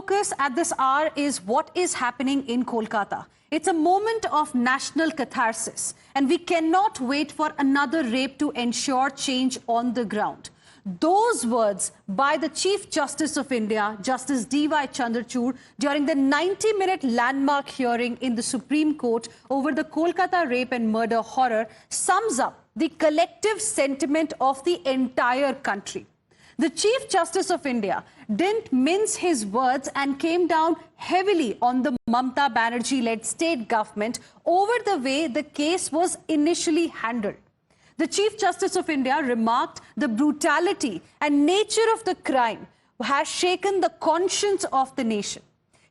focus at this hour is what is happening in Kolkata. It's a moment of national catharsis, and we cannot wait for another rape to ensure change on the ground. Those words by the Chief Justice of India, Justice D.Y. Chandrachud, during the 90-minute landmark hearing in the Supreme Court over the Kolkata rape and murder horror sums up the collective sentiment of the entire country. The Chief Justice of India didn't mince his words and came down heavily on the Mamata Banerjee-led state government over the way the case was initially handled. The Chief Justice of India remarked the brutality and nature of the crime has shaken the conscience of the nation.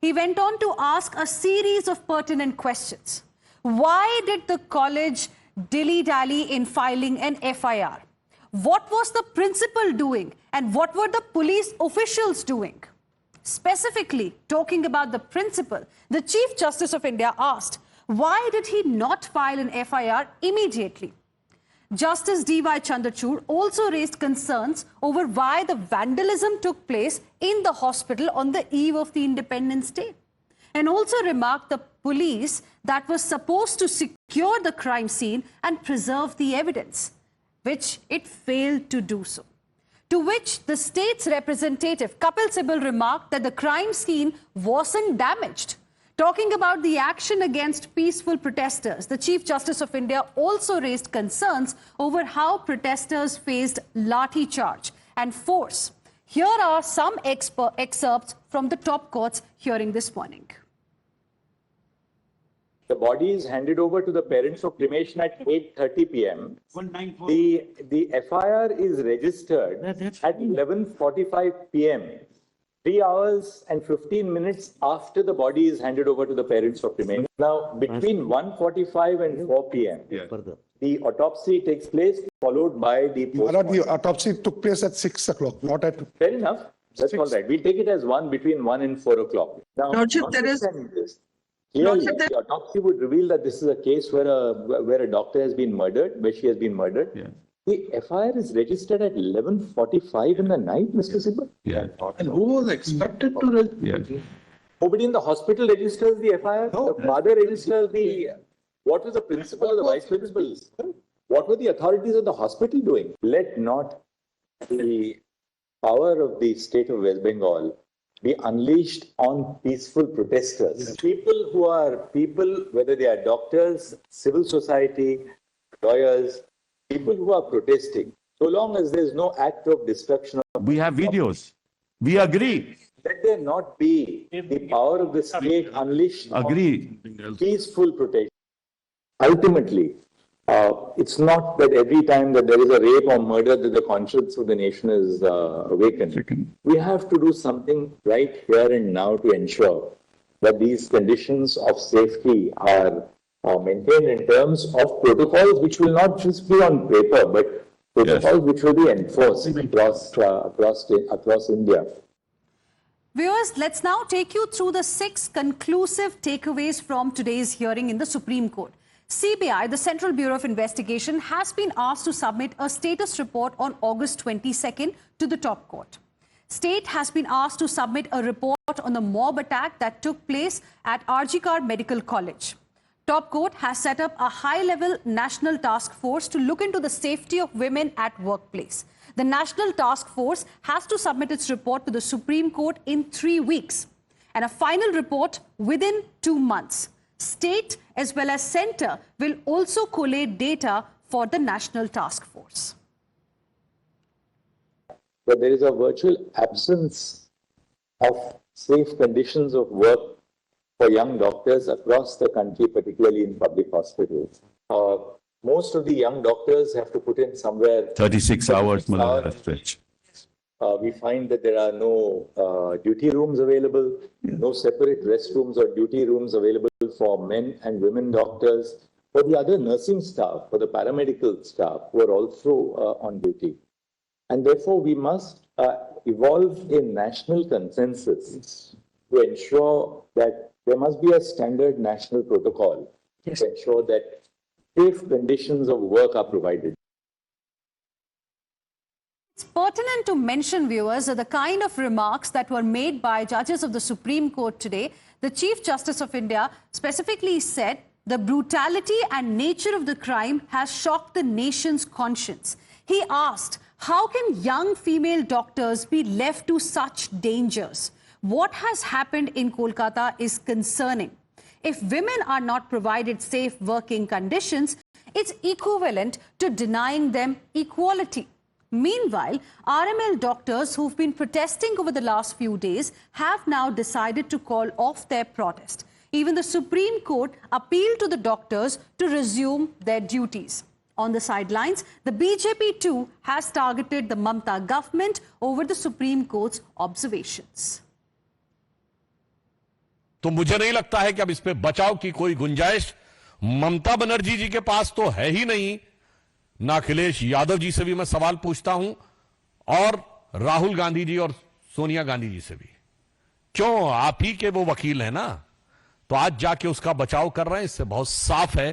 He went on to ask a series of pertinent questions. Why did the college dilly-dally in filing an FIR? What was the principal doing and what were the police officials doing? Specifically, talking about the principal, the Chief Justice of India asked, why did he not file an FIR immediately? Justice D.Y. Chandrachud also raised concerns over why the vandalism took place in the hospital on the eve of the Independence Day, and also remarked the police that was supposed to secure the crime scene and preserve the evidence, which it failed to do so. To which the state's representative, Kapil Sibal, remarked that the crime scene wasn't damaged. Talking about the action against peaceful protesters, the Chief Justice of India also raised concerns over how protesters faced lathi charge and force. Here are some excerpts from the top court's hearing this morning. The body is handed over to the parents for cremation at 8:30 p.m. The FIR is registered at 11:45 p.m. 3 hours and 15 minutes after the body is handed over to the parents for cremation. Now, between 1:45 and 4 p.m., the autopsy takes place, followed by the postmortem. The autopsy took place at 6 o'clock, not at... Fair enough. That's all right. We'll take it as between 1 and 4 o'clock. Now, clearly, the autopsy would reveal that this is a case where a doctor has been murdered, where she has been murdered. Yeah. The FIR is registered at 11:45 in the night, Mr. Sibal. Yeah. And who was expected to register? Nobody in the hospital registers the FIR. No. The father registers the... What was the principal or the vice principal? What were the authorities of the hospital doing? Let not the power of the state of West Bengal be unleashed on peaceful protesters. Yes. People, whether they are doctors, civil society, lawyers, people who are protesting, so long as there is no act of destruction. We have videos. We agree. Let there not be the power of the state unleashed on peaceful protest. Ultimately, it's not that every time that there is a rape or murder that the conscience of the nation is awakened. We have to do something right here and now to ensure that these conditions of safety are maintained in terms of protocols which will not just be on paper, but protocols which will be enforced across India. Viewers, let's now take you through the 6 conclusive takeaways from today's hearing in the Supreme Court. CBI, the Central Bureau of Investigation, has been asked to submit a status report on August 22nd to the top court. State has been asked to submit a report on the mob attack that took place at RG Kar Medical College. Top court has set up a high-level national task force to look into the safety of women at workplace. The national task force has to submit its report to the Supreme Court in 3 weeks and a final report within 2 months. State as well as centre will also collate data for the national task force. But there is a virtual absence of safe conditions of work for young doctors across the country, particularly in public hospitals. Most of the young doctors have to put in somewhere 36 hours. We find that there are no duty rooms available, no separate restrooms or duty rooms available for men and women doctors, for the other nursing staff, for the paramedical staff who are also on duty. And therefore, we must evolve a national consensus to ensure that there must be a standard national protocol to ensure that safe conditions of work are provided. pertinent to mention, viewers, are the kind of remarks that were made by judges of the Supreme Court today. The Chief Justice of India specifically said the brutality and nature of the crime has shocked the nation's conscience. He asked, how can young female doctors be left to such dangers? What has happened in Kolkata is concerning. If women are not provided safe working conditions, it's equivalent to denying them equality. Meanwhile, RML doctors who've been protesting over the last few days have now decided to call off their protest. Even the Supreme Court appealed to the doctors to resume their duties. On the sidelines, the BJP too has targeted the Mamata government over the Supreme Court's observations. तो मुझे नहीं लगता है कि अब इस पे बचाव की कोई गुंजाइश ममता बनर्जी जी के पास तो है ही नहीं। ना अखिलेश यादव जी से भी मैं सवाल पूछता हूं और राहुल गांधी जी और सोनिया गांधी जी से भी। क्यों? आप ही के वो वकील हैं ना, तो आज जाके उसका बचाव कर रहे हैं। इससे बहुत साफ है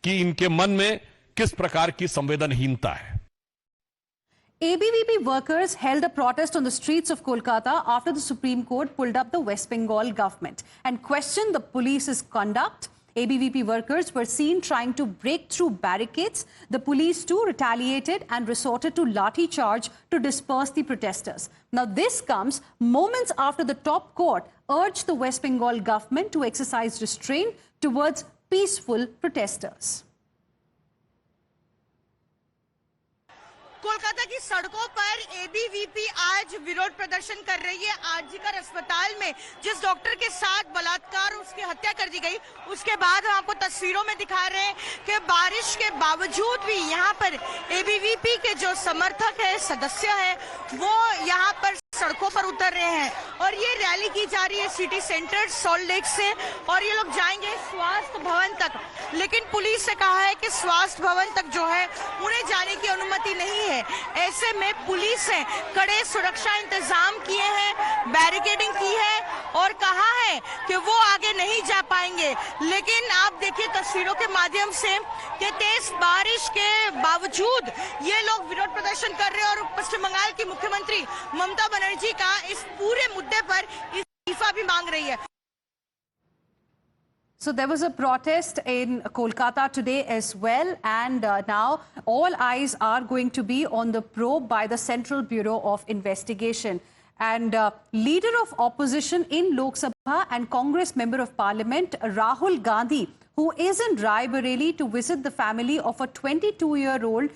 कि इनके मन में किस प्रकार की संवेदनहीनता है। ABVP workers held a protest on the streets of Kolkata after the Supreme Court pulled up the West Bengal government and questioned the police's conduct. ABVP workers were seen trying to break through barricades. The police too retaliated and resorted to lathi charge to disperse the protesters. Now this comes moments after the top court urged the West Bengal government to exercise restraint towards peaceful protesters. Kolkata की सड़कों पर ABVP आज विरोध प्रदर्शन कर रही है। आरजीकर अस्पताल में जिस डॉक्टर के साथ बलात्कार उसकी हत्या कर दी गई, उसके बाद हम आपको तस्वीरों में दिखा रहे हैं कि बारिश के बावजूद भी यहाँ पर एबीवीपी के जो समर्थक है, सदस्य है, वो यहाँ पर सड़कों पर उतर रहे हैं और ये रैली की जा रही है सिटी सेंटर सॉल्ट लेक से और ये लोग जाएंगे स्वास्थ्य भवन तक। लेकिन पुलिस ने कहा है कि स्वास्थ्य भवन तक जो है उन्हें जाने की अनुमति नहीं है। ऐसे में पुलिस ने कड़े सुरक्षा इंतजाम किए हैं, बैरिकेडिंग की है और कहा है कि वो आगे नहीं जा पाएंगे। लेकिन आप देखिए तस्वीरों के माध्यम से कि तेज बारिश के बावजूद ये लोग विरोध प्रदर्शन कर रहे हैं और पश्चिम बंगाल की मुख्यमंत्री ममता बनर्जी का इस पूरे मुद्दे पर इस्तीफा भी मांग रही है। So there was a protest in Kolkata today as well, and now all eyes are going to be on the probe by the Central Bureau of Investigation. And leader of opposition in Lok Sabha and Congress Member of Parliament Rahul Gandhi, who is in Rai Bareli to visit the family of a 22-year-old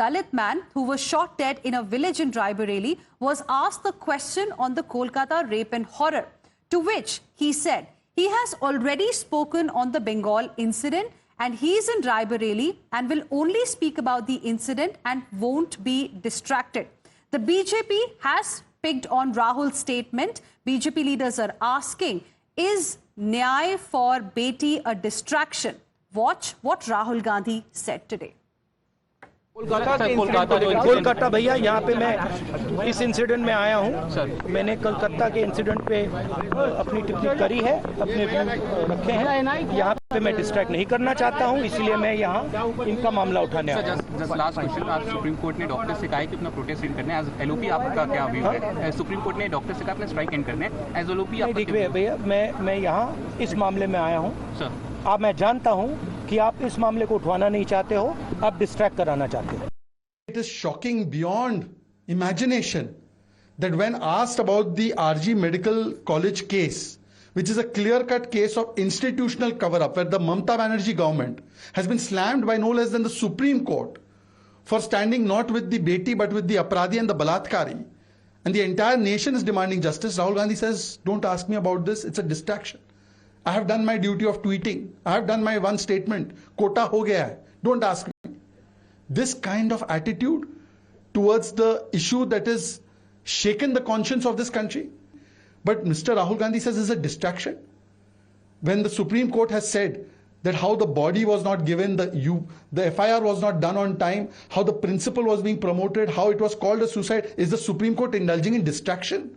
Dalit man who was shot dead in a village in Rai Bareli, was asked the question on the Kolkata rape and horror, to which he said he has already spoken on the Bengal incident and he is in Rai Bareli and will only speak about the incident and won't be distracted. The BJP has picked on Rahul's statement. BJP leaders are asking, is Nyay for Beti a distraction? Watch what Rahul Gandhi said today. Kolkata भैया, यहाँ पे मैं इस incident में आया हूँ। मैंने कोलकाता के इंसिडेंट पे अपनी टिप्पणी करी है, अपने व्यू रखे हैं। यहाँ पे मैं डिस्ट्रैक्ट नहीं करना चाहता हूँ, इसीलिए मैं यहाँ इनका मामला उठाने आया हूँ। जस्ट लास्ट क्वेश्चन, आज सुप्रीम कोर्ट ने डॉक्टर से कहा है कि अपना प्रोटेस्ट एंड करना है। एज एलओपी आपका क्या व्यू है? सुप्रीम कोर्ट ने डॉक्टर से कहा अपना स्ट्राइक एंड करना है। एज एलओपी आप देखिए भैया, मैं यहाँ इस मामले में आया हूँ। आप, मैं जानता हूँ कि आप इस मामले को उठवाना नहीं चाहते हो, आप डिस्ट्रैक्ट कराना चाहते हो। It is shocking beyond imagination that when asked about the RG Medical College case, which is a clear-cut case of institutional cover-up, where the Mamata Banerjee government has been slammed by no less than the Supreme Court for standing not with the Beti but with the Apradhi and the Balatkari, and the entire nation is demanding justice, Rahul Gandhi says, don't ask me about this, it's a distraction. I have done my duty of tweeting. I have done my one statement. Kota ho gaya hai. Don't ask me. This kind of attitude towards the issue that has shaken the conscience of this country. But Mr. Rahul Gandhi says is a distraction. When the Supreme Court has said that how the body was not given, the FIR was not done on time, how the principle was being promoted, how it was called a suicide, is the Supreme Court indulging in distraction?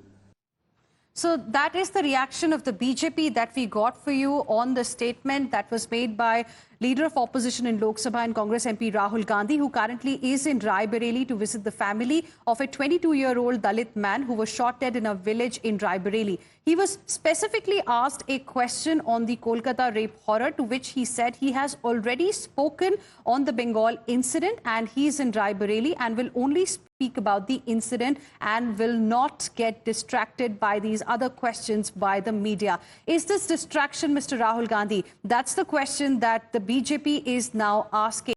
So that is the reaction of the BJP that we got for you on the statement that was made by Leader of Opposition in Lok Sabha and Congress MP Rahul Gandhi, who currently is in Rai Bareli to visit the family of a 22-year-old Dalit man who was shot dead in a village in Rai Bareli. He was specifically asked a question on the Kolkata rape horror, to which he said he has already spoken on the Bengal incident and he's in Rai Bareli and will only speak about the incident and will not get distracted by these other questions by the media. Is this distraction, Mr. Rahul Gandhi? That's the question that the BJP is now asking.